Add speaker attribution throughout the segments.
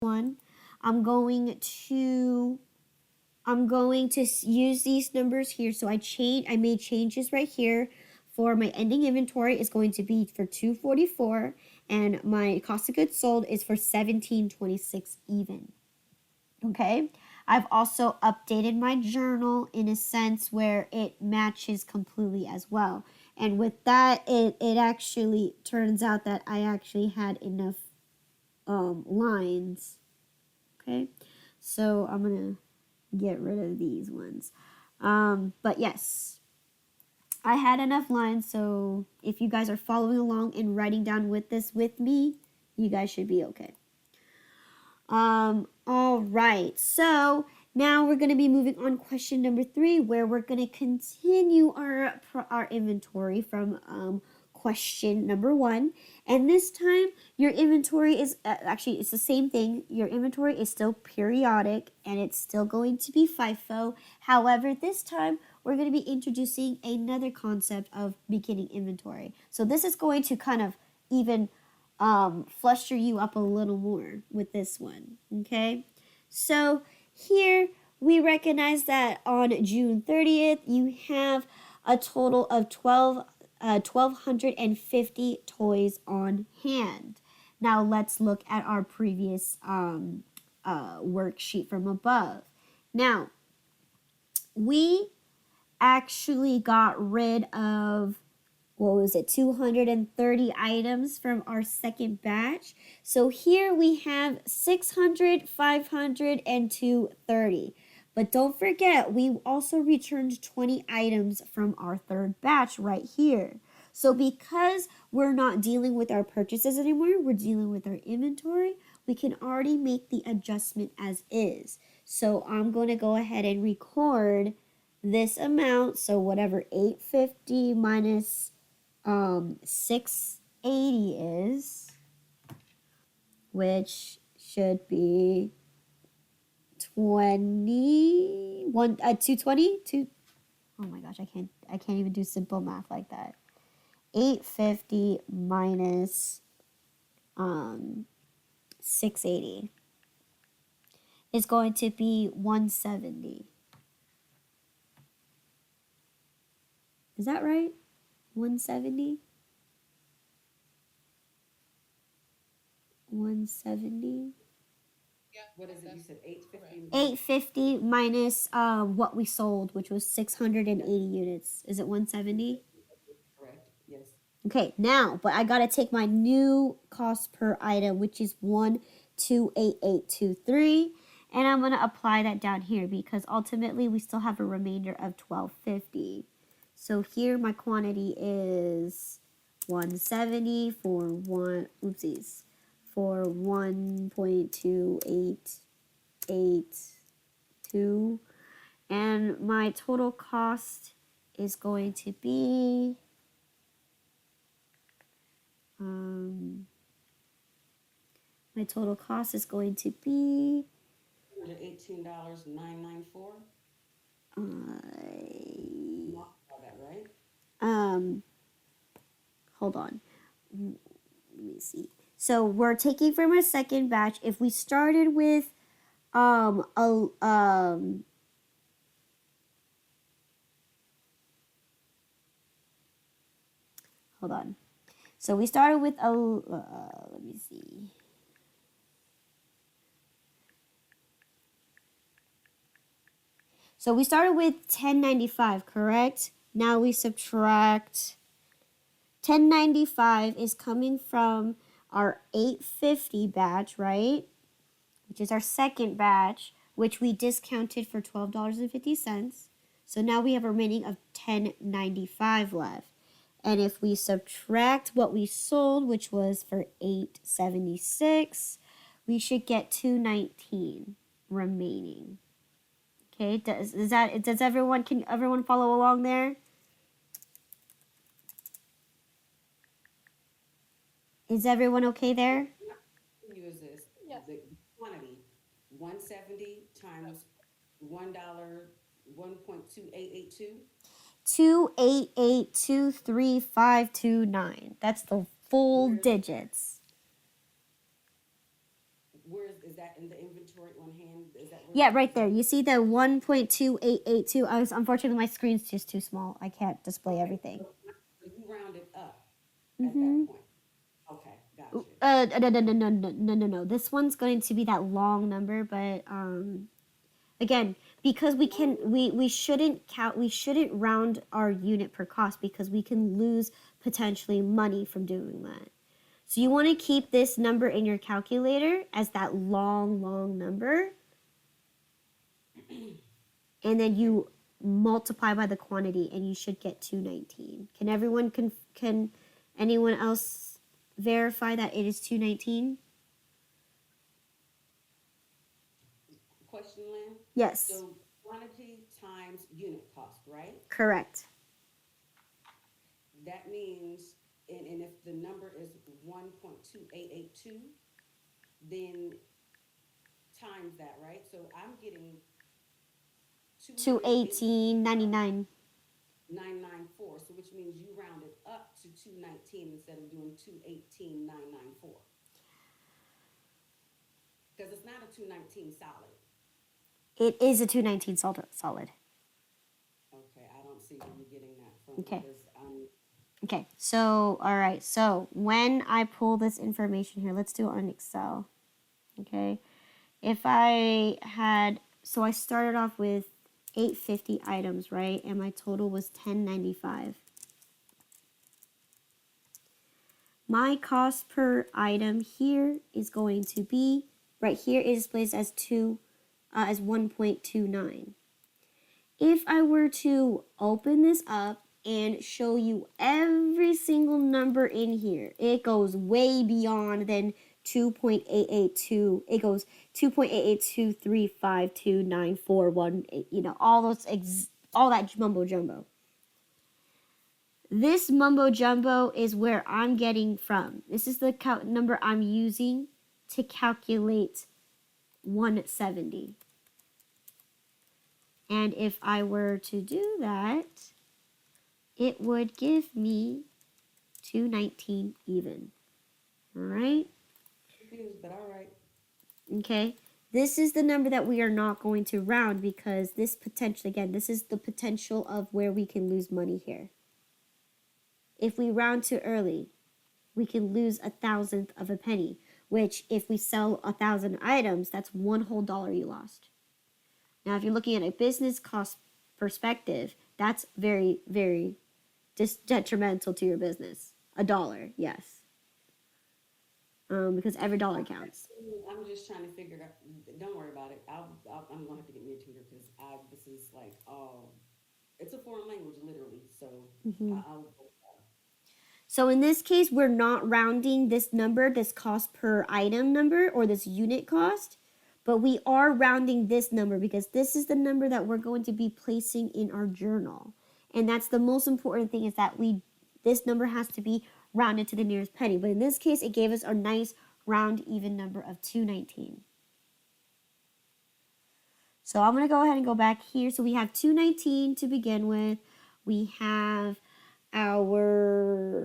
Speaker 1: one. I'm going to use these numbers here. So I made changes right here. For my ending inventory is going to be for 244, and my cost of goods sold is for 1726 even. Okay. I've also updated my journal in a sense where it matches completely as well. And with that, it actually turns out that I actually had enough lines. Okay. So I'm going to get rid of these ones. But yes, I had enough lines. So if you guys are following along and writing down with this with me, you guys should be okay. All right. So now we're going to be moving on question number 3, where we're going to continue our inventory from question number 1. And this time your inventory is actually, it's the same thing. Your inventory is still periodic and it's still going to be FIFO. However, this time we're going to be introducing another concept of beginning inventory. So this is going to kind of even fluster you up a little more with this one, okay? So here we recognize that on June 30th, you have a total of 1,250 toys on hand. Now let's look at our previous worksheet from above. Now, we actually got rid of 230 items from our second batch. So here we have 600, 500, and 230. But don't forget, we also returned 20 items from our third batch right here. So because we're not dealing with our purchases anymore, we're dealing with our inventory, we can already make the adjustment as is. So I'm going to go ahead and record this amount. So whatever 850 minus 680 is, which should be 220. Oh my gosh, I can't even do simple math like that. 850 minus 680 is going to be 170. Is that right? 170? 170?
Speaker 2: Yeah. What is it? You said 850?
Speaker 1: 850 minus what we sold, which was 680 units. Is it 170?
Speaker 2: Correct. Yes.
Speaker 1: Okay, now, but I gotta take my new cost per item, which is 128823, and I'm gonna apply that down here because ultimately we still have a remainder of 1250. So here my quantity is 170 for 1.2882, and my total cost is going to be my total cost is going to be
Speaker 2: $18,994. That right?
Speaker 1: Hold on. Let me see. So we're taking from our second batch. If we started with hold on. So we started with let me see. So we started with 1095, correct? Now we subtract 1095 is coming from our 850 batch, right? Which is our second batch, which we discounted for $12.50. So now we have a remaining of 1095 left. And if we subtract what we sold, which was for 876, we should get 219 remaining. Okay, can everyone follow along there? Is everyone okay there?
Speaker 2: Use this. Yes. The quantity 170 times $1, 1.2882.
Speaker 1: 2882359. That's the full digits.
Speaker 2: Where is is that in the inventory on hand? Is that where?
Speaker 1: Yeah, right there. You see the 1.2882. Unfortunately, my screen's just too small. I can't display
Speaker 2: Okay,
Speaker 1: everything.
Speaker 2: so you rounded up at
Speaker 1: Mm-hmm.
Speaker 2: that point. Okay, gotcha.
Speaker 1: No. This one's going to be that long number, but again, because we shouldn't count, we shouldn't round our unit per cost because we can lose potentially money from doing that. So you want to keep this number in your calculator as that long number, and then you multiply by the quantity, and you should get 219. Can anyone else verify that it is 219?
Speaker 2: Question, Lynn?
Speaker 1: Yes,
Speaker 2: So quantity times unit cost, right?
Speaker 1: correct.
Speaker 2: That means, and if the number is 1.2882, then times that, right? So I'm getting
Speaker 1: 218.99.
Speaker 2: 218,994. So which means you rounded up to 219 instead of doing 218,994. Because it's not a 219 solid.
Speaker 1: It is a 219 solid.
Speaker 2: Okay, I don't see where you're getting that from.
Speaker 1: Okay.
Speaker 2: Because
Speaker 1: Okay, so, all right. So when I pull this information here, let's do it on Excel. Okay. If I had, so I started off with 850 items, right? And my total was 1095. My cost per item here is going to be, right here it displays as 1.29. If I were to open this up and show you every single number in here, it goes way beyond than 2.882. It goes 2.882352941. All that mumbo jumbo. This mumbo jumbo is where I'm getting from. This is the number I'm using to calculate 170. And if I were to do that, it would give me 219 even. All right?
Speaker 2: confused, but all right.
Speaker 1: Okay. This is the number that we are not going to round because this this is the potential of where we can lose money here. If we round too early, we can lose 1/1000th of a penny, which if we sell 1,000 items, that's one whole dollar you lost. Now, if you're looking at a business cost perspective, that's very, very detrimental to your business. $1, yes. Because every dollar counts.
Speaker 2: I'm just trying to figure it out. Don't worry about it. I'm gonna have to get me a tutor because this is like, it's a foreign language, literally. So I'll.
Speaker 1: So in this case, we're not rounding this number, this cost per item number, or this unit cost, but we are rounding this number because this is the number that we're going to be placing in our journal. And that's the most important thing, is that this number has to be rounded to the nearest penny. But in this case, it gave us a nice round even number of 219. So I'm going to go ahead and go back here. So we have 219 to begin with. We have our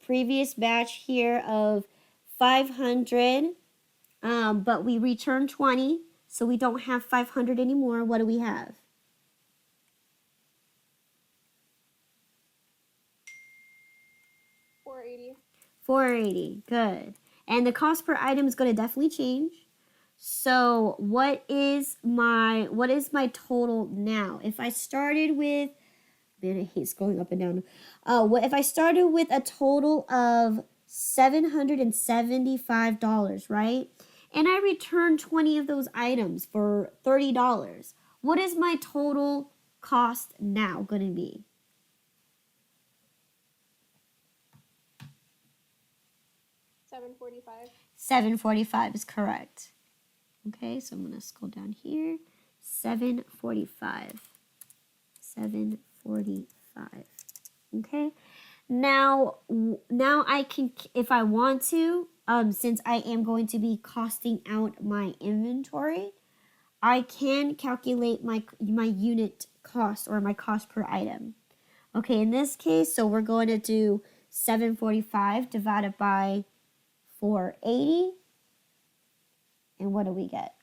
Speaker 1: previous batch here of 500, but we returned 20, so we don't have 500 anymore. What do we have? 480. Good. And the cost per item is going to definitely change. So what is my total now? If I started with, man, I hate scrolling up and down. If I started with a total of $775, right? And I returned 20 of those items for $30. What is my total cost now going to be? $745 is correct. Okay, so I'm going to scroll down here. $745. Okay. Now I can, if I want to, since I am going to be costing out my inventory, I can calculate my unit cost, or my cost per item. Okay, in this case, so we're going to do 745 divided by 480. And what do we get?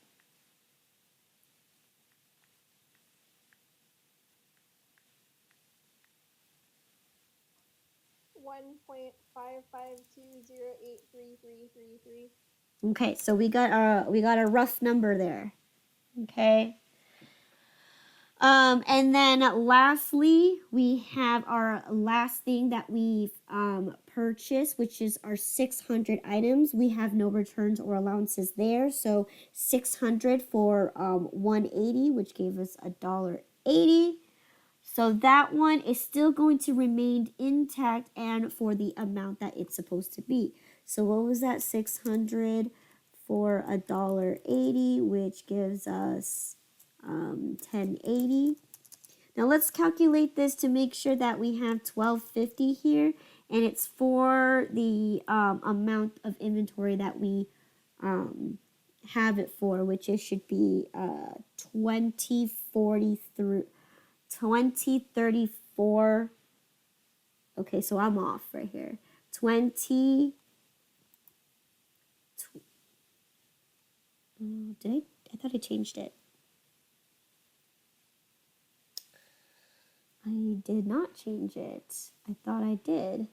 Speaker 3: $1.552083333.
Speaker 1: Okay, so we got a rough number there. Okay. And then lastly, we have our last thing that we've purchased, which is our 600 items. We have no returns or allowances there. So 600 for 180, which gave us $1.80. So that one is still going to remain intact and for the amount that it's supposed to be. So what was that? 600 for $1.80, which gives us 1080. Now let's calculate this to make sure that we have 1250 here, and it's for the amount of inventory that we have it for, which it should be 2040 through 2034. Okay, so I'm off right here. 20. Did I thought I changed it. I did not change it. I thought I did.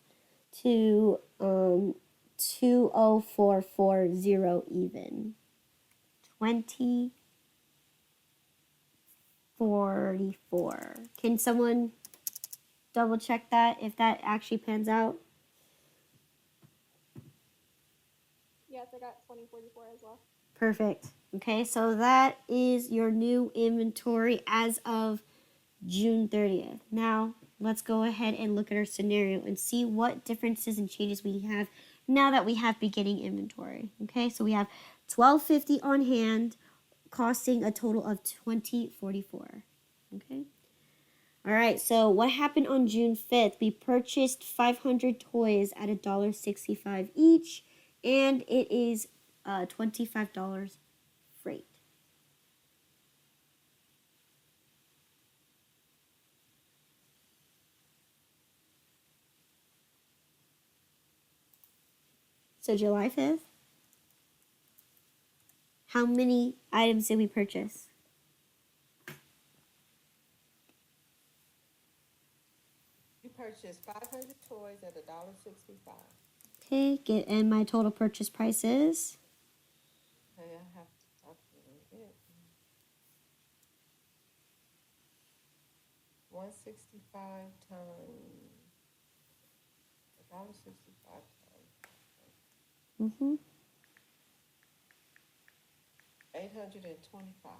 Speaker 1: To 20440 even. 2044. Can someone double check that if that actually pans out?
Speaker 3: Yes, I got 2044 as well.
Speaker 1: Perfect. Okay, so that is your new inventory as of June 30th. Now, let's go ahead and look at our scenario and see what differences and changes we have now that we have beginning inventory. Okay, so we have $12.50 on hand, costing a total of $20.44. Okay. All right, so what happened on June 5th? We purchased 500 toys at $1.65 each, and it is $25 freight. So July 5th, how many items did we purchase?
Speaker 4: You purchased 500 toys at $1.65.
Speaker 1: Okay, and my total purchase price is?
Speaker 4: Hey, I have to calculate it. 165 times $1.65 times
Speaker 1: Mm-hmm.
Speaker 4: 825.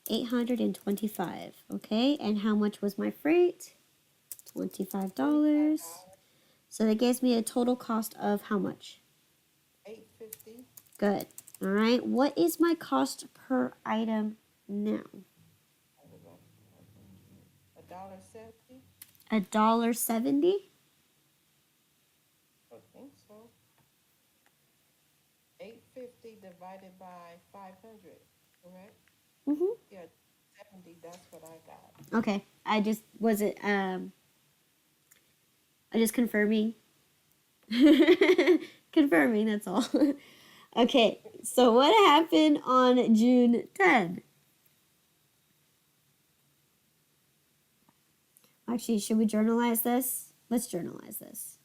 Speaker 1: 825. Okay, and how much was my freight? $25. So that gives me a total cost of how much?
Speaker 4: $8.50.
Speaker 1: Good. All right. What is my cost per item now?
Speaker 4: $1.70.
Speaker 1: $1.70.
Speaker 4: I think so. 850 divided by 500, correct?
Speaker 1: Mm-hmm.
Speaker 4: Yeah, 70. That's what I got.
Speaker 1: Okay. I just confirming. Confirming, that's all. Okay, so what happened on June 10th? Actually, should we journalize this? Let's journalize this.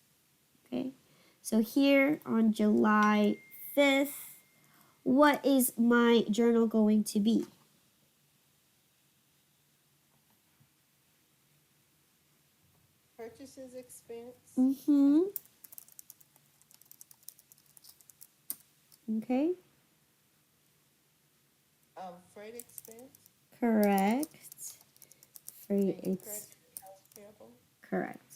Speaker 1: Okay, so here on July 5th, what is my journal going to be?
Speaker 4: Purchases expense.
Speaker 1: Mm-hmm. Okay,
Speaker 4: Freight expense.
Speaker 1: correct. Freight,
Speaker 4: And
Speaker 1: it's
Speaker 4: accounts payable.
Speaker 1: correct.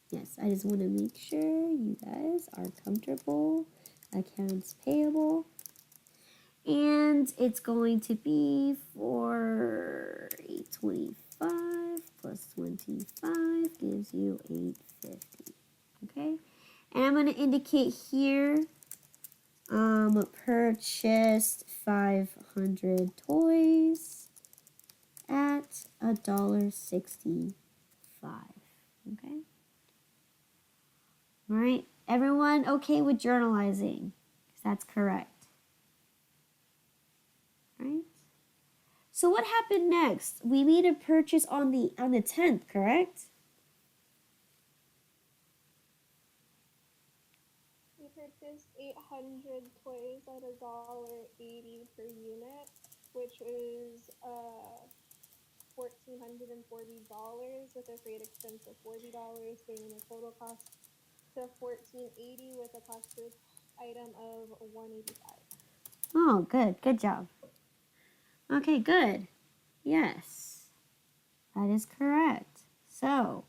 Speaker 1: Yes, I just want to make sure you guys are comfortable. Accounts payable. And it's going to be for 825 plus 25 gives you 850. Okay? And I'm going to indicate here purchased 500 toys at $1.65. Okay? All right, everyone okay with journalizing? That's correct. So what happened next? We made a purchase on the 10th, correct?
Speaker 3: We purchased 800 toys at $1.80 per unit, which is $1,440 with a freight expense of $40, bringing the total cost to $1,480 with a cost per item of $185.
Speaker 1: Oh, good. Good job. Okay, good. Yes, that is correct. So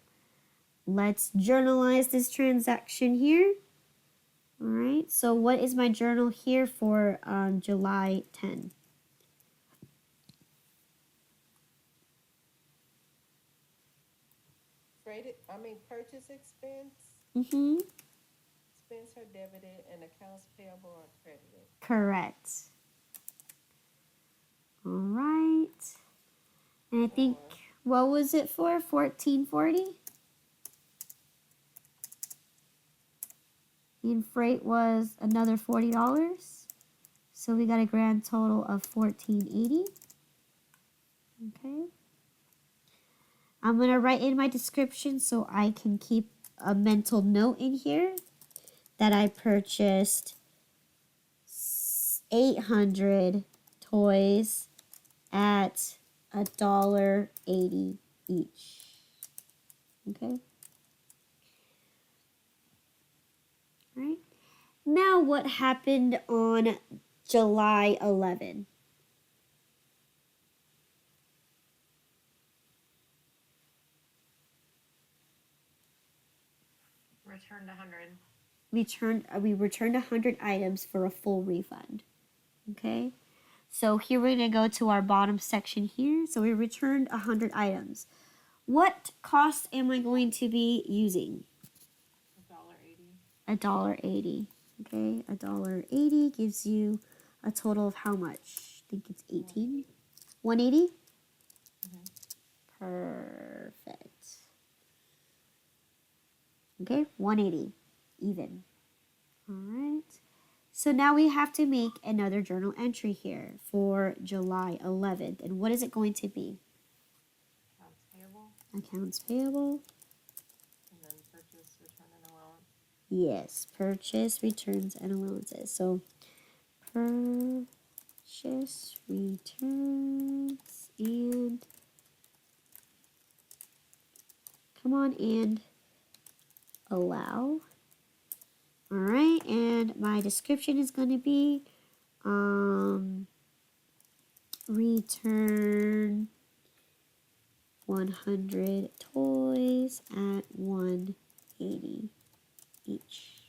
Speaker 1: let's journalize this transaction here. All right, so what is my journal here for July 10?
Speaker 4: Purchase expense,
Speaker 1: Mm-hmm.
Speaker 4: expense are debited and accounts payable are credited.
Speaker 1: Correct. All right. And I think, what was it for? 1440? And freight was another $40. So we got a grand total of 1480. Okay. I'm going to write in my description so I can keep a mental note in here that I purchased 800 toys at $1.80 each. Okay. All right. Now what happened on July 11?
Speaker 4: Returned 100.
Speaker 1: We returned 100 items for a full refund. Okay. So here we're going to go to our bottom section here. So we returned 100 items. What cost am I going to be using?
Speaker 4: $1.80.
Speaker 1: $1.80. Okay, $1.80 gives you a total of how much? I think it's 18. 180? Perfect. Okay, 180. Even. All right. So now we have to make another journal entry here for July 11th. And what is it going to be?
Speaker 4: Accounts payable.
Speaker 1: Accounts payable.
Speaker 4: And then purchase, return, and allowance.
Speaker 1: Yes, purchase, returns, and allowances. So purchase, returns, and come on, and allow. All right, and my description is going to be return 100 toys at 180 each.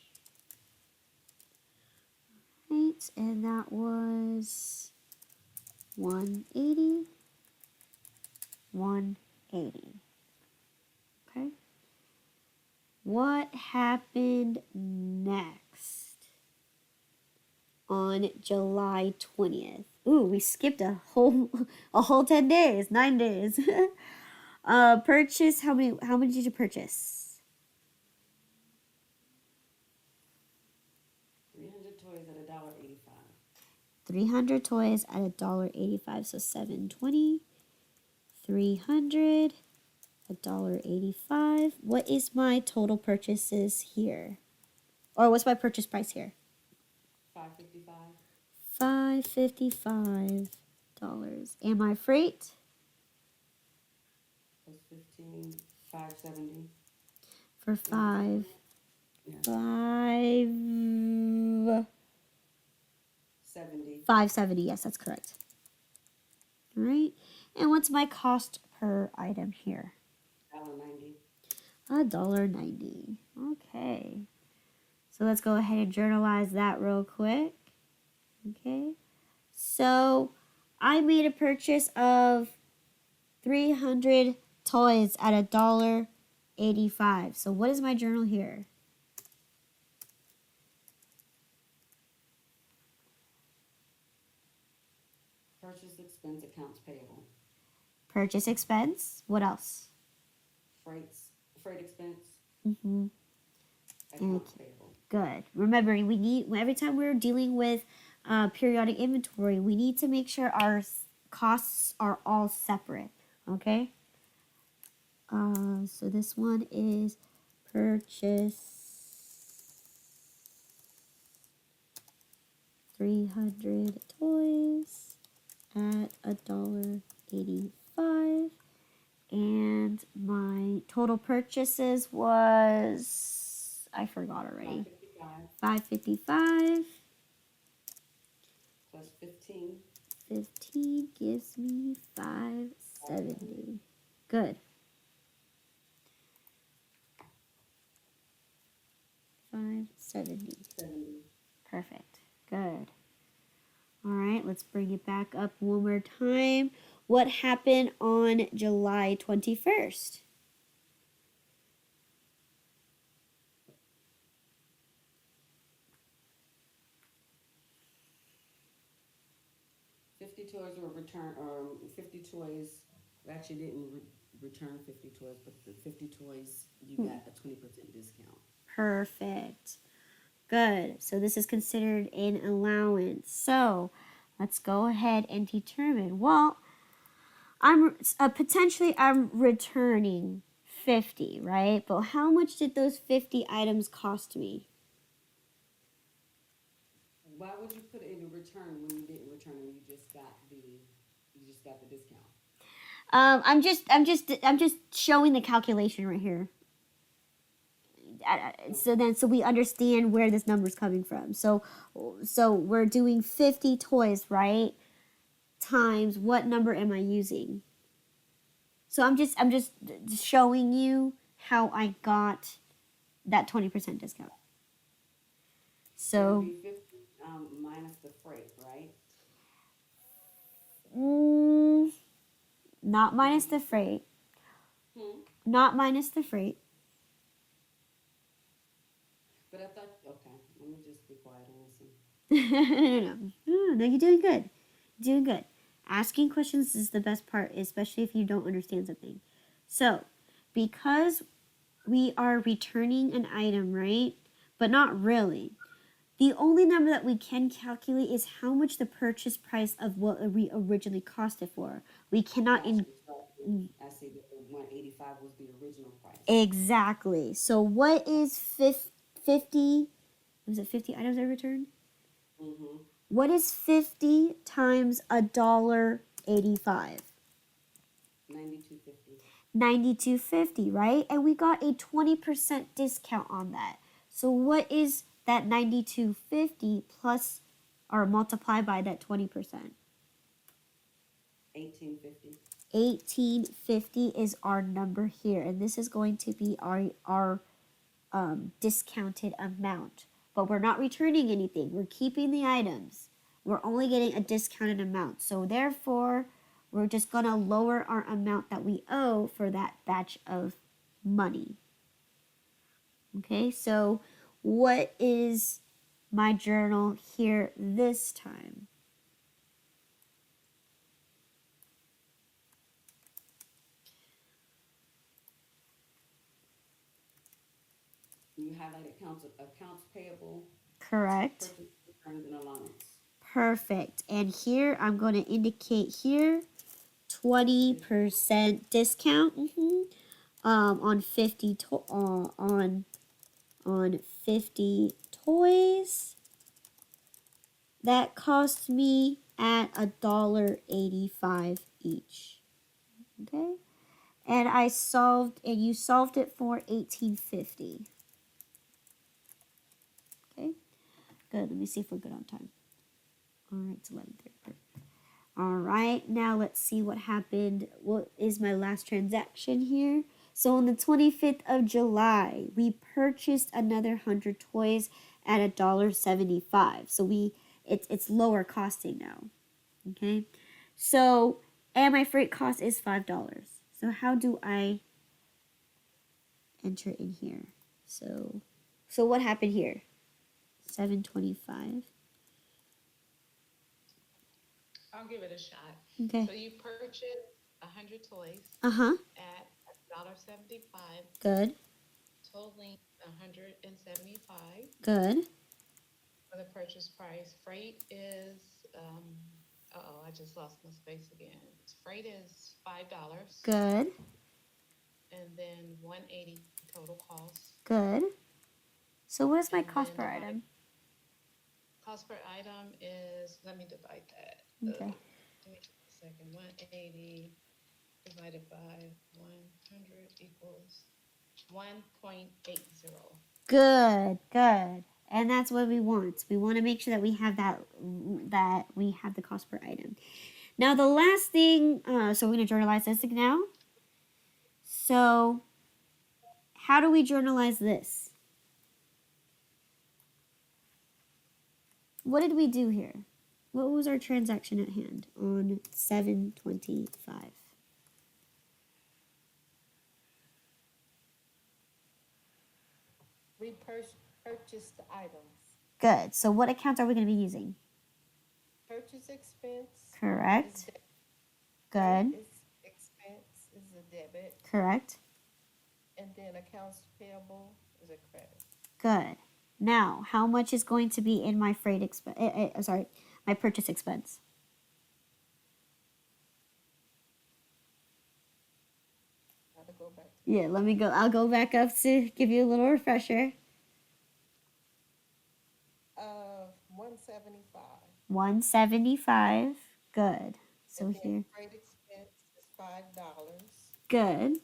Speaker 1: Right, and that was 180, 180. Okay. What happened next on July 20th? Ooh, we skipped a whole 10 days, 9 days. Purchase, how many did you purchase?
Speaker 2: 300 toys at $1.85.
Speaker 1: 300 toys at $1.85, so $7.20. 300, $1.85. What is my total purchases here? Or what's my purchase price here?
Speaker 2: $5.55.
Speaker 1: $5.55. And my freight?
Speaker 2: Was $15.70.
Speaker 1: For five.
Speaker 2: Yeah.
Speaker 1: 570. 570, yes, that's correct. All right. And what's my cost per item here?
Speaker 2: $1.90.
Speaker 1: $1.90. Okay. So let's go ahead and journalize that real quick. Okay. So I made a purchase of 300 toys at $1.85. So what is my journal here?
Speaker 2: Purchase expense, accounts payable.
Speaker 1: Purchase expense. What else?
Speaker 2: Freight expense,
Speaker 1: Mm-hmm.
Speaker 2: accounts payable.
Speaker 1: Good. Remember, we need, every time we're dealing with periodic inventory, we need to make sure our costs are all separate. Okay. So this one is purchase 300 toys at $1.85, and my total purchases was, I forgot already,
Speaker 2: 555
Speaker 1: $5.55.
Speaker 2: plus 15.
Speaker 1: 15 gives me $5.70. Good. $5.70.
Speaker 2: 70.
Speaker 1: Perfect. Good. All right, let's bring it back up one more time. What happened on July 21st?
Speaker 2: $50 were returned, or 50 toys. We actually didn't return 50 toys, but the 50 toys, you got a 20% discount.
Speaker 1: Perfect. Good. So this is considered an allowance. So let's go ahead and determine. Well, I'm potentially I'm returning 50, right? But how much did those 50 items cost me?
Speaker 2: Why would you put it in a return when you didn't return and you just got the discount?
Speaker 1: I'm just showing the calculation right here. So we understand where this number is coming from. So we're doing 50 toys, right? Times what number am I using? So I'm just showing you how I got that 20% discount.
Speaker 2: So it would
Speaker 1: So
Speaker 2: be 50 minus the freight, right?
Speaker 1: not minus the freight. Not minus the freight.
Speaker 2: But I thought, okay, let me just be quiet and listen.
Speaker 1: No, you're doing good. Doing good. Asking questions is the best part, especially if you don't understand something. So, because we are returning an item, right? But not really. The only number that we can calculate is how much the purchase price of what we originally cost it for. We cannot
Speaker 2: Gotcha. I see that the 185 was the original price.
Speaker 1: Exactly. So what is 50? Was it 50 items I returned?
Speaker 2: Mm-hmm.
Speaker 1: What is 50 times $1.85?
Speaker 2: 92.50.
Speaker 1: 92.50, right? And we got a 20% discount on that. So what is that 92.50 plus or multiply by that 20%?
Speaker 2: 18.50.
Speaker 1: 18.50 is our number here, and this is going to be our discounted amount. But we're not returning anything. We're keeping the items. We're only getting a discounted amount. So therefore, we're just going to lower our amount that we owe for that batch of money. Okay, so what is my journal here this time?
Speaker 2: You highlighted accounts payable,
Speaker 1: Correct.
Speaker 2: purchase returns, and allowance.
Speaker 1: Perfect. And here I'm going to indicate here 20% discount on 50 on 50 toys. That cost me at $1.85 each. Okay? And you solved it for 18.50. Okay? Good. Let me see if we're good on time. All right, it's 11:30. All right, now let's see what happened. What is my last transaction here? So on the 25th of July, we purchased another 100 toys at $1.75. So it's lower costing now. Okay? So, and my freight cost is $5. So how do I enter in here? So what happened here? $7.25.
Speaker 4: I'll give it a shot.
Speaker 1: Okay.
Speaker 4: So you purchased 100 toys
Speaker 1: Uh-huh.
Speaker 4: at $1.75,
Speaker 1: Good.
Speaker 4: totaling $175
Speaker 1: Good.
Speaker 4: for the purchase price. Freight is, I just lost my space again. Freight is $5.
Speaker 1: Good.
Speaker 4: And then 180 total cost.
Speaker 1: Good. So what is my
Speaker 4: And
Speaker 1: cost
Speaker 4: then
Speaker 1: per
Speaker 4: divide
Speaker 1: item?
Speaker 4: cost per item is, let me divide that.
Speaker 1: Okay.
Speaker 4: Give me just a second. 180 divided by 100 equals 1.80.
Speaker 1: Good. Good. And that's what we want. We want to make sure that we have that we have the cost per item. Now the last thing, so we're going to journalize this now. So how do we journalize this? What did we do here? What was our transaction at hand on 7/25?
Speaker 4: We purchased the items.
Speaker 1: Good. So what accounts are we going to be using?
Speaker 4: Purchase expense.
Speaker 1: Correct. Good.
Speaker 4: Expense is a debit.
Speaker 1: Correct.
Speaker 4: And then accounts payable is a credit.
Speaker 1: Good. Now, how much is going to be in my freight expense? My purchase expense.
Speaker 4: Gotta go back.
Speaker 1: Yeah, let me go. I'll go back up to give you a little refresher.
Speaker 4: 175.
Speaker 1: 175. Good. So
Speaker 4: And then
Speaker 1: here.
Speaker 4: freight expense is $5.
Speaker 1: Good.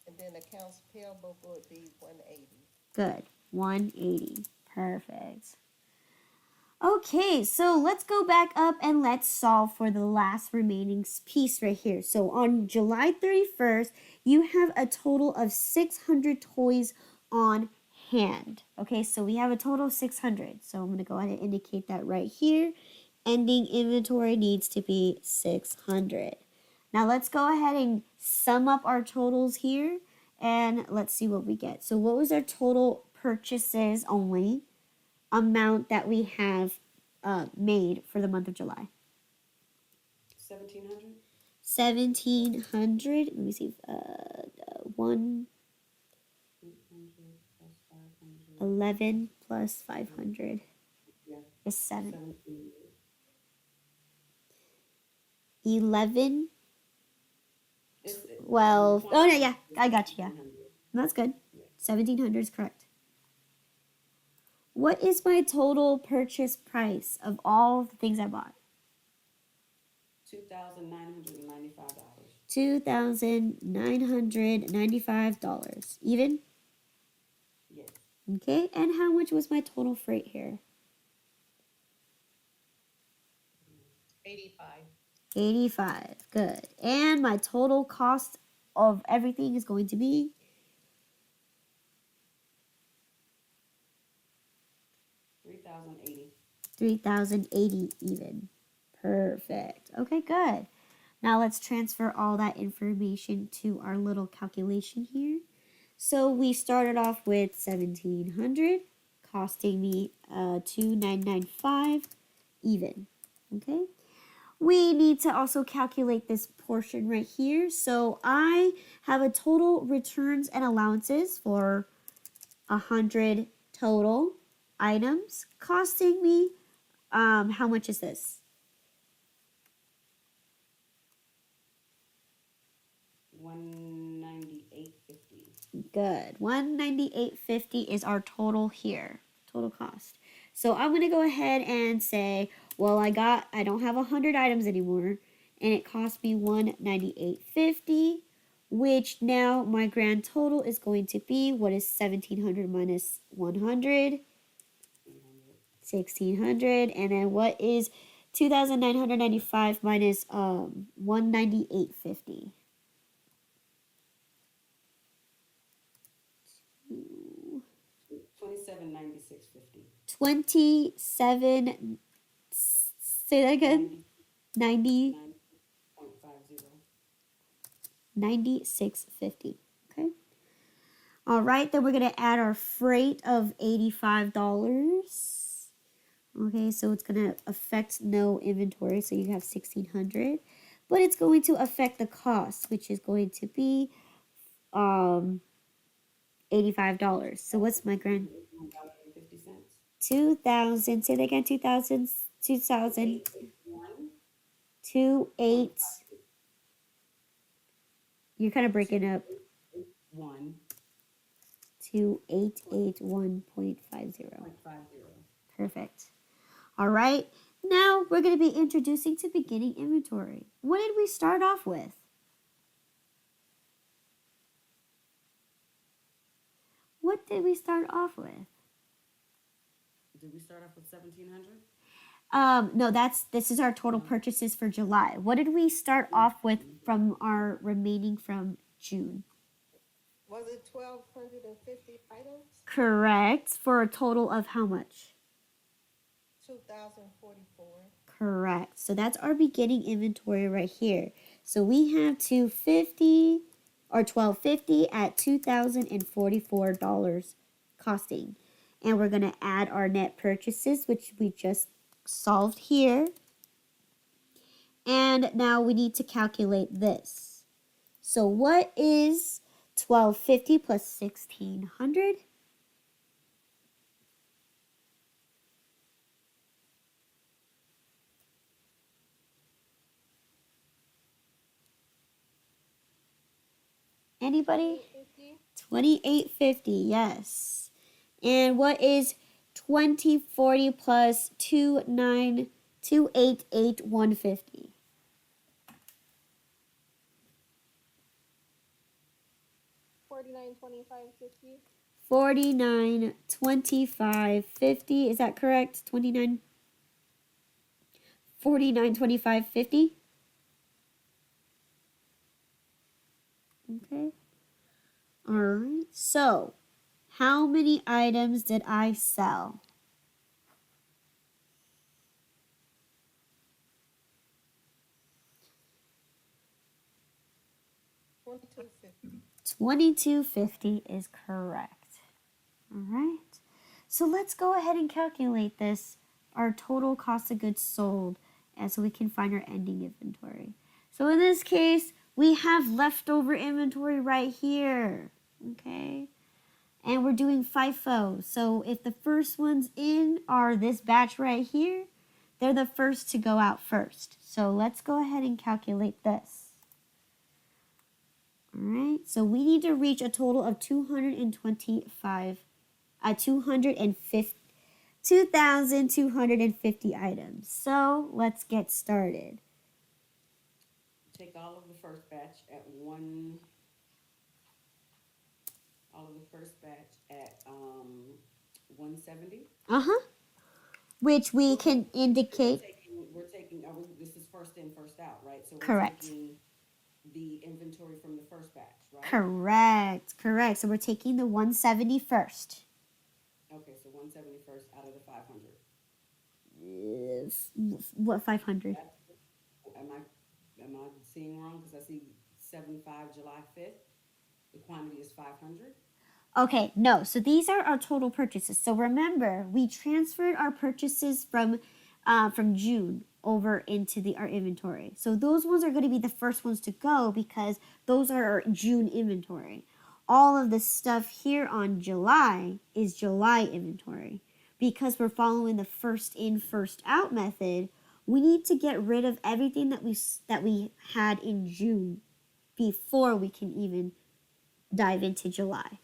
Speaker 4: And then accounts payable would be 180.
Speaker 1: Good. 180. Perfect. Okay, so let's go back up and let's solve for the last remaining piece right here. So on July 31st, you have a total of 600 toys on hand. Okay, so we have a total of 600. So I'm going to go ahead and indicate that right here. Ending inventory needs to be 600. Now let's go ahead and sum up our totals here and let's see what we get. So what was our total purchases only amount that we have made for the month of July?
Speaker 2: 1,700.
Speaker 1: 1,700. Let me see. 11 plus 500
Speaker 2: Yeah.
Speaker 1: is 7.
Speaker 2: 17.
Speaker 1: 11,
Speaker 2: It's,
Speaker 1: 12. Oh, no, yeah. I got you. Yeah.
Speaker 2: 1,700.
Speaker 1: That's good.
Speaker 2: Yeah.
Speaker 1: 1,700 is correct. What is my total purchase price of all the things I bought?
Speaker 2: $2,995.
Speaker 1: $2,995. Even?
Speaker 2: Yes.
Speaker 1: Okay. And how much was my total freight here?
Speaker 4: 85.
Speaker 1: 85. Good. And my total cost of everything is going to be
Speaker 2: 3,080.
Speaker 1: 3,080 even. Perfect. Okay, good. Now let's transfer all that information to our little calculation here. So we started off with 1,700 costing me 2,995 even. Okay. We need to also calculate this portion right here. So I have a total returns and allowances for 100 total items costing me, how much is this?
Speaker 2: 198.50.
Speaker 1: Good. 198.50 is our total here, total cost. So I'm going to go ahead and say, well, I don't have 100 items anymore, and it cost me 198.50, which now my grand total is going to be, what is 1,700 minus 100? 1,600. And then what is 2,995 minus 198.50?
Speaker 2: 27.96.50.
Speaker 1: 27, say that again, 90,
Speaker 2: 90.50.
Speaker 1: 96.50. Okay. All right, then we're going to add our freight of $85. Okay, so it's going to affect no inventory, so you have 1,600. But it's going to affect the cost, which is going to be $85. So what's my grand?
Speaker 2: $1.50.
Speaker 1: 2,000. Say that again. 2,000. 2,000.
Speaker 2: 851.
Speaker 1: 28. You're kind of breaking up.
Speaker 2: 1.50.
Speaker 1: 2881.50. Perfect. All right. Now we're going to be introducing to beginning inventory. What did we start off with? What did we start off with?
Speaker 2: Did we start off with 1,700?
Speaker 1: No, this is our total purchases for July. What did we start off with from our remaining from June?
Speaker 3: Was it 1,250 items?
Speaker 1: Correct. For a total of how much?
Speaker 3: 2,044.
Speaker 1: Correct. So that's our beginning inventory right here. So we have 250 or 1250 at $2,044 costing. And we're going to add our net purchases, which we just solved here. And now we need to calculate this. So what is 1250 plus 1600?
Speaker 3: 50?
Speaker 1: 2850, yes. And what is 2040 plus 2,881.50?
Speaker 3: 49.25.50.
Speaker 1: 49.25.50. Is that correct? 29. 49.25.50. Okay. All right. So, how many items did I sell?
Speaker 3: 22.50.
Speaker 1: 2250 is correct. All right. So let's go ahead and calculate this, our total cost of goods sold, and so we can find our ending inventory. So in this case, we have leftover inventory right here. Okay. And we're doing FIFO. So if the first ones in are this batch right here, they're the first to go out first. So let's go ahead and calculate this. All right, so we need to reach a total of 2,250 items. So let's get started.
Speaker 2: Take all of the first batch at one. All of the first batch at 170.
Speaker 1: Which we can indicate.
Speaker 2: This is first in, first out, right? So we're
Speaker 1: Correct.
Speaker 2: taking the inventory from the first batch, right?
Speaker 1: Correct. So we're taking the 170 first.
Speaker 2: Okay, so 171st out of the 500.
Speaker 1: What 500?
Speaker 2: Am I seeing wrong? Because I see 75 July 5th. The quantity is 500.
Speaker 1: Okay, no. So these are our total purchases. So remember, we transferred our purchases from June over into our inventory. So those ones are going to be the first ones to go because those are our June inventory. All of the stuff here on July is July inventory. Because we're following the first in, first out method, we need to get rid of everything that we had in June before we can even dive into July.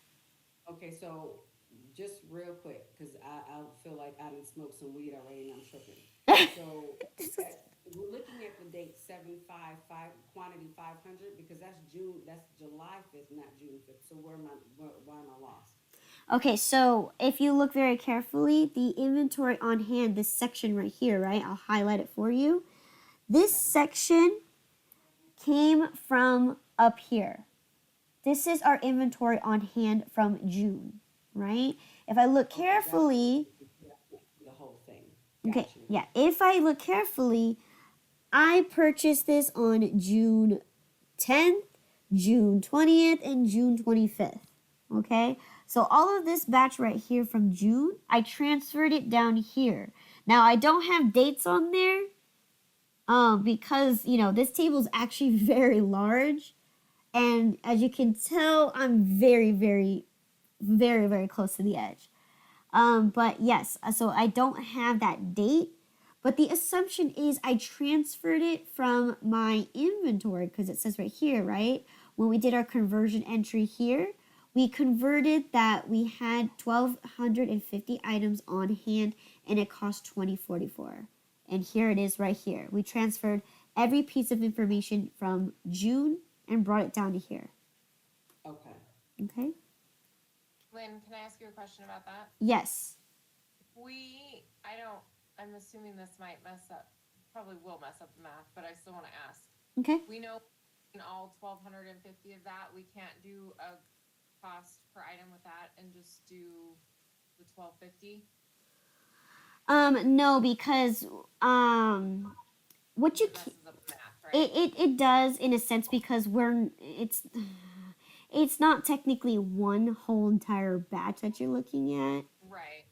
Speaker 2: Okay, so just real quick, because I feel like I done smoked some weed already and I'm tripping. So we're looking at the date 7/5, quantity 500, because that's July 5th, not June 5th. So why am I lost?
Speaker 1: Okay, so if you look very carefully, the inventory on hand, this section right here, right? I'll highlight it for you. This section came from up here. This is our inventory on hand from June, right? If I look carefully,
Speaker 2: The whole thing.
Speaker 1: okay, yeah, if I look carefully, I purchased this on June 10th, June 20th, and June 25th, okay? So all of this batch right here from June, I transferred it down here. Now, I don't have dates on there because, this table is actually very large. And as you can tell, I'm very, very, very, very close to the edge. But yes, so I don't have that date. But the assumption is I transferred it from my inventory because it says right here, right? When we did our conversion entry here, we converted that we had 1,250 items on hand and it cost $20.44. And here it is right here. We transferred every piece of information from June and brought it down to here.
Speaker 2: Okay.
Speaker 1: Okay?
Speaker 5: Lynn, can I ask you a question about that?
Speaker 1: Yes.
Speaker 5: I'm assuming this might mess up, probably will mess up the math, but I still want to ask.
Speaker 1: Okay.
Speaker 5: We know in all 1,250 of that, we can't do a cost per item with that and just do the 1,250.
Speaker 1: No, because what you
Speaker 5: It messes up the math, right?
Speaker 1: it does in a sense because it's not technically one whole entire batch that you're looking at.
Speaker 5: Right.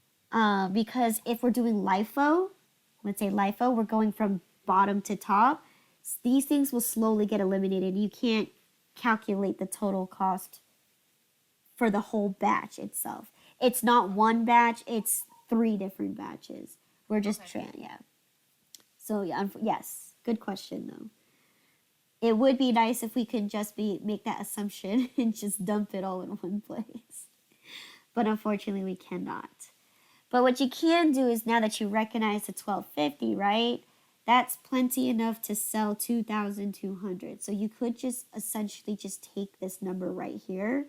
Speaker 1: Because if we're doing LIFO, let's say LIFO, we're going from bottom to top. These things will slowly get eliminated. You can't calculate the total cost for the whole batch itself. It's not one batch, it's 3 different batches. We're just yeah. So yeah, yes, good question though. It would be nice if we could just make that assumption and just dump it all in one place. But unfortunately we cannot. But what you can do is now that you recognize the 1,250, right? That's plenty enough to sell 2,200. So you could just essentially just take this number right here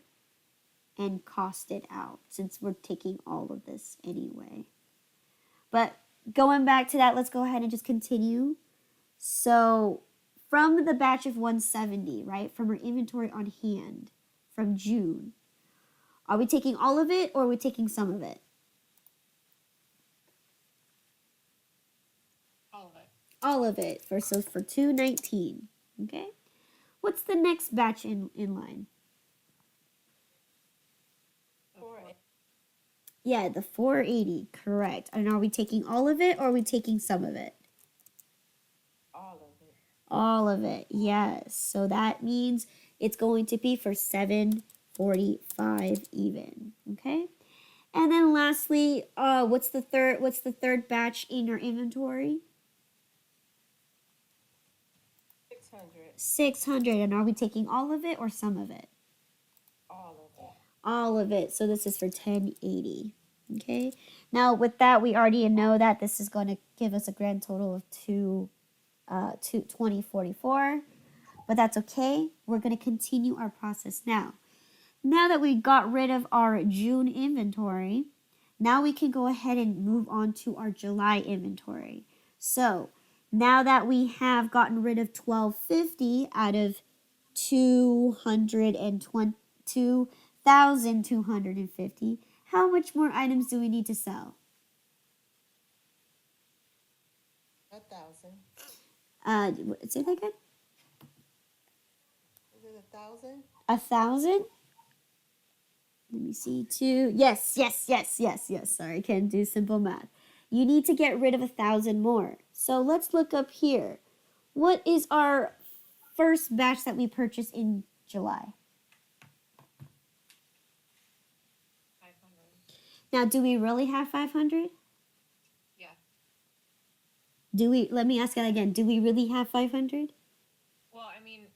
Speaker 1: and cost it out since we're taking all of this anyway. But going back to that, let's go ahead and just continue. So from the batch of 170, right? From our inventory on hand from June, are we taking all of it or are we taking some of it?
Speaker 5: All of it.
Speaker 1: All of it for 219. Okay. What's the next batch in line? Yeah, the 480, correct. And are we taking all of it or are we taking some of it?
Speaker 5: All of it.
Speaker 1: All of it, yes. So that means it's going to be for 745 even. Okay. And then lastly, what's the third batch in your inventory?
Speaker 5: 600.
Speaker 1: 600. And are we taking all of it or some of it?
Speaker 5: All of it.
Speaker 1: All of it. So this is for 1080. Okay. Now with that, we already know that this is going to give us a grand total of 2044. But that's okay. We're going to continue our process now. Now that we got rid of our June inventory, now we can go ahead and move on to our July inventory. So now that we have gotten rid of 1,250 out of 2,250, how much more items do we need to sell?
Speaker 5: 1,000.
Speaker 1: Say that again?
Speaker 5: Is it 1,000?
Speaker 1: 1,000? Let me see, 2. Yes. Sorry, I can't do simple math. You need to get rid of 1,000 more. So let's look up here. What is our first batch that we purchased in July?
Speaker 5: 500.
Speaker 1: Now, do we really have 500?
Speaker 5: Yeah.
Speaker 1: Let me ask that again. Do we really have 500?
Speaker 5: Well, I mean,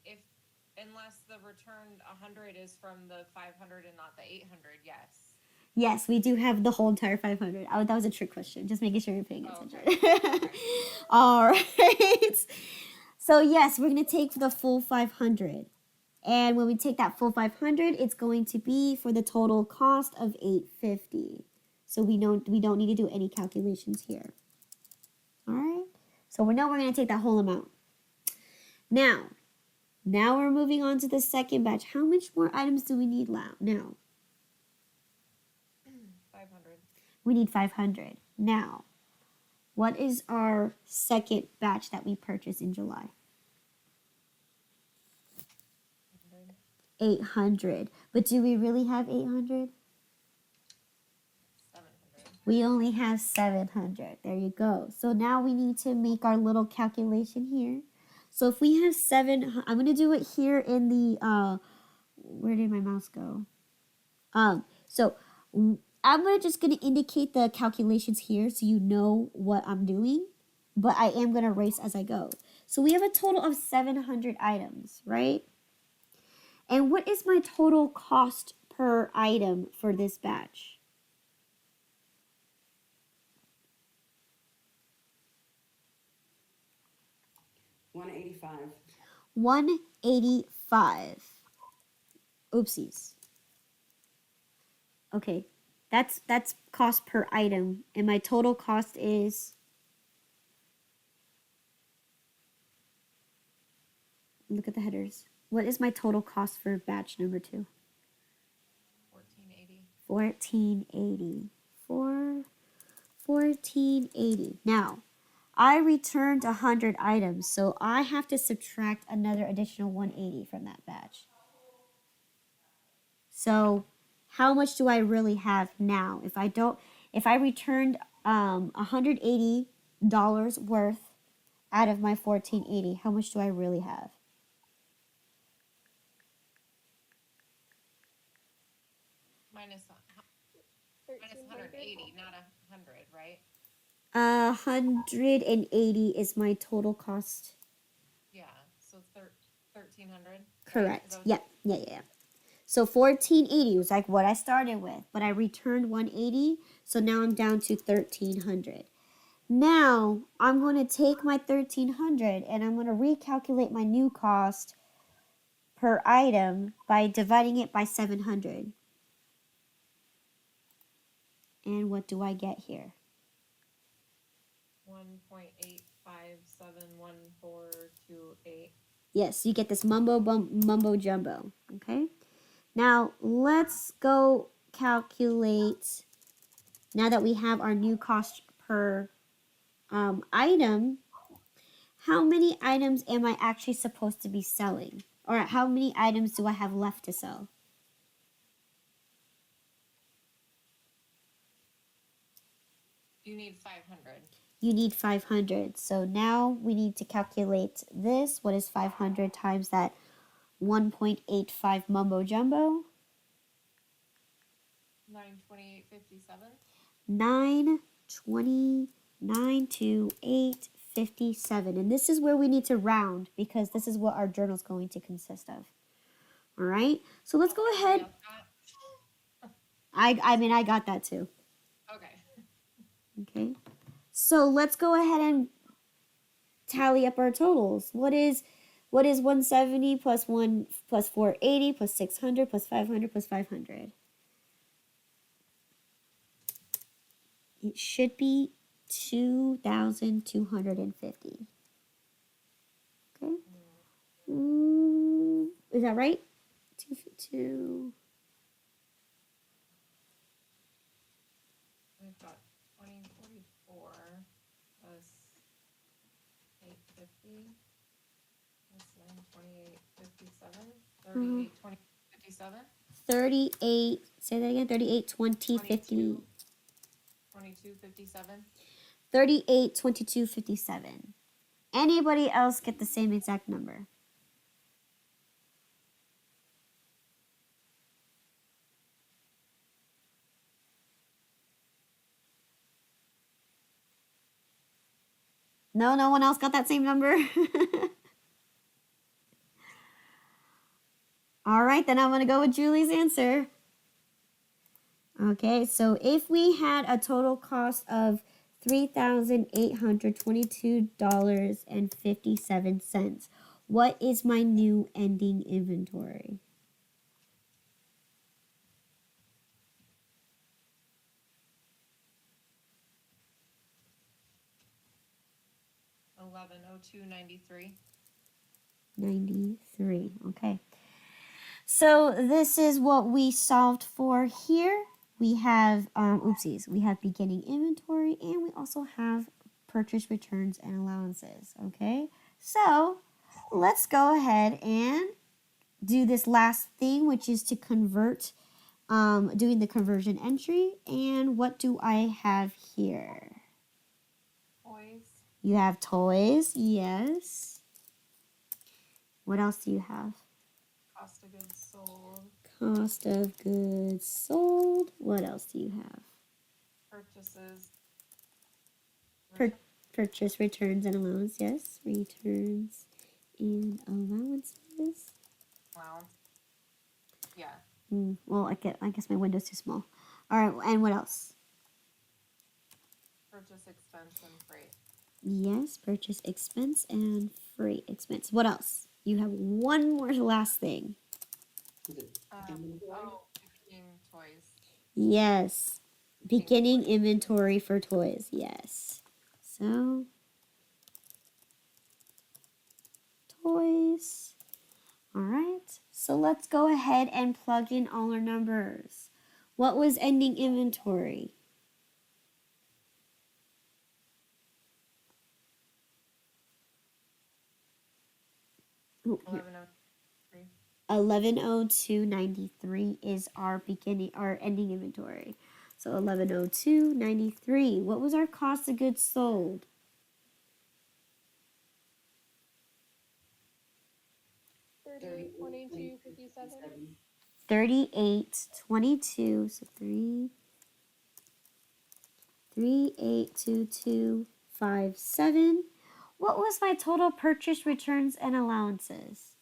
Speaker 5: unless the returned 100 is from the 500 and not the 800, yes.
Speaker 1: Yes, we do have the whole entire 500. Oh, that was a trick question. Just making sure you're paying attention.
Speaker 5: Okay.
Speaker 1: All right. So yes, we're going to take the full 500. And when we take that full 500, it's going to be for the total cost of $850. So we don't need to do any calculations here. All right. So we know we're going to take that whole amount. Now we're moving on to the second batch. How much more items do we need now?
Speaker 5: 500.
Speaker 1: We need 500. Now, what is our second batch that we purchased in July? 800. But do we really have 800?
Speaker 5: 700.
Speaker 1: We only have 700. There you go. So now we need to make our little calculation here. So if we have I'm going to do it here in the, where did my mouse go? So I'm just going to indicate the calculations here so you know what I'm doing. but I am going to erase as I go. So we have a total of 700 items, right? And what is my total cost per item for this batch?
Speaker 2: $185.
Speaker 1: 185. Oopsies. Okay. That's cost per item, and my total cost is, look at the headers. What is my total cost for batch number 2?
Speaker 5: 1480.
Speaker 1: 1480. 1480. Now, I returned 100 items, so I have to subtract another additional 180 from that batch. So, how much do I really have now? If I returned $180 worth out of my 1480, how much do I really have?
Speaker 5: Minus
Speaker 3: 1,380.
Speaker 5: 180, not 100, right?
Speaker 1: 180 is my total cost.
Speaker 5: Yeah, so 1300.
Speaker 1: Correct. Yeah. So 1480 was like what I started with, but I returned 180, so now I'm down to 1300. Now I'm going to take my 1300 and I'm going to recalculate my new cost per item by dividing it by 700. And what do I get here?
Speaker 5: 1.857142.8.
Speaker 1: Yes, you get this mumbo jumbo. Okay. Now let's go calculate. Now that we have our new cost per item, how many items am I actually supposed to be selling? Or how many items do I have left to sell?
Speaker 5: You need 500.
Speaker 1: You need 500. So now we need to calculate this. What is 500 times that 1.85 mumbo jumbo?
Speaker 5: 928.57.
Speaker 1: 9292857. And this is where we need to round because this is what our journal is going to consist of. All right. So let's go ahead. I got that too.
Speaker 5: Okay.
Speaker 1: Okay. So let's go ahead and tally up our totals. What is 170 plus 1 plus 480 plus 600 plus 500 plus 500? It should be 2,250. Okay. Is that right? Two.
Speaker 5: We've got 2044 plus 850 plus 928.57. 38.20.57.
Speaker 1: 38. Say that again. 38, 20, 50.
Speaker 5: 22.57.
Speaker 1: 38, 22, 57. Anybody else get the same exact number? No one else got that same number? All right, then I'm going to go with Julie's answer. Okay, so if we had a total cost of $3,822.57, what is my new ending inventory?
Speaker 5: $1102.93.
Speaker 1: 93. Okay. So this is what we solved for here. We have, we have beginning inventory and we also have purchase returns and allowances. Okay. So let's go ahead and do this last thing, which is to convert, doing the conversion entry. And what do I have here?
Speaker 5: Toys.
Speaker 1: You have toys, yes. What else do you have?
Speaker 5: Cost of goods sold.
Speaker 1: Cost of goods sold. What else do you have?
Speaker 5: Purchases.
Speaker 1: purchase returns and allowance. Yes, returns and allowances.
Speaker 5: Allowance. Yeah.
Speaker 1: Well, I guess my window's too small. All right, and what else?
Speaker 5: Purchase expense and freight.
Speaker 1: Yes, purchase expense and freight expense. What else? You have one more last thing.
Speaker 2: Is it
Speaker 5: Um,
Speaker 2: inventory?
Speaker 5: oh, picking toys.
Speaker 1: Yes, beginning inventory for toys. Yes. So, toys. All right. So let's go ahead and plug in all our numbers. What was ending inventory? Oh, here.
Speaker 5: 1103.
Speaker 1: 1102.93 is our ending inventory. So 1102.93. What was our cost of goods sold?
Speaker 3: 3822.57.
Speaker 1: 3822. So 382257. What was my total purchase returns and allowances?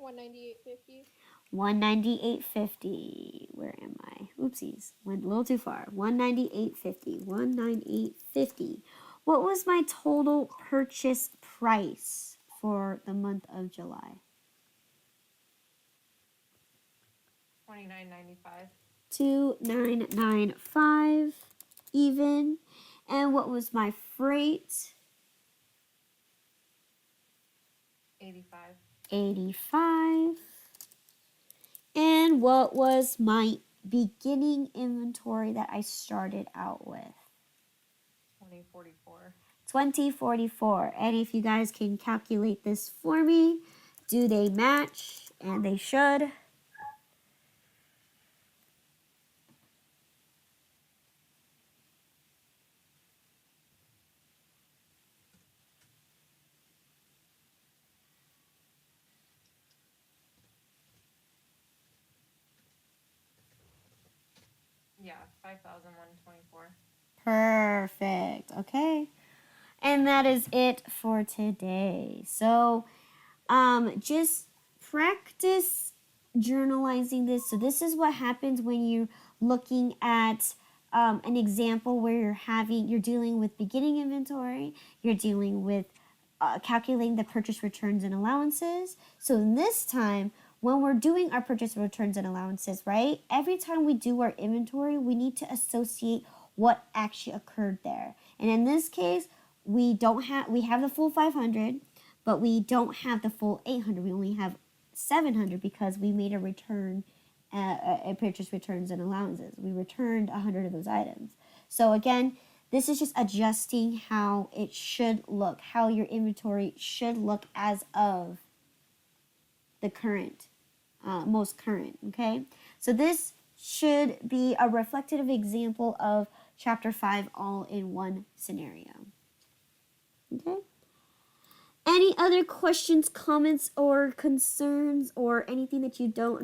Speaker 3: 198.50.
Speaker 1: 198.50. Where am I? Oopsies. Went a little too far. 198.50. 198.50. What was my total purchase price for the month of July?
Speaker 5: 29.95.
Speaker 1: 2995 even. And what was my freight?
Speaker 5: 85.
Speaker 1: 85. And what was my beginning inventory that I started out with?
Speaker 5: 2044.
Speaker 1: 2044. And if you guys can calculate this for me, do they match? And they should.
Speaker 5: Yeah, 5,124.
Speaker 1: Perfect. Okay. And that is it for today. So, just practice journalizing this. So this is what happens when you're looking at an example where you're dealing with beginning inventory, you're dealing with calculating the purchase returns and allowances. So in this time, when we're doing our purchase returns and allowances, right? Every time we do our inventory, we need to associate what actually occurred there. And in this case, we have the full 500, but we don't have the full 800. We only have 700 because we made a return, a purchase returns and allowances. We returned 100 of those items. So again, this is just adjusting how it should look, how your inventory should look as of the current, most current, okay? So this should be a reflective example of chapter 5 all in one scenario. Okay? Any other questions, comments, or concerns, or anything that you don't understand?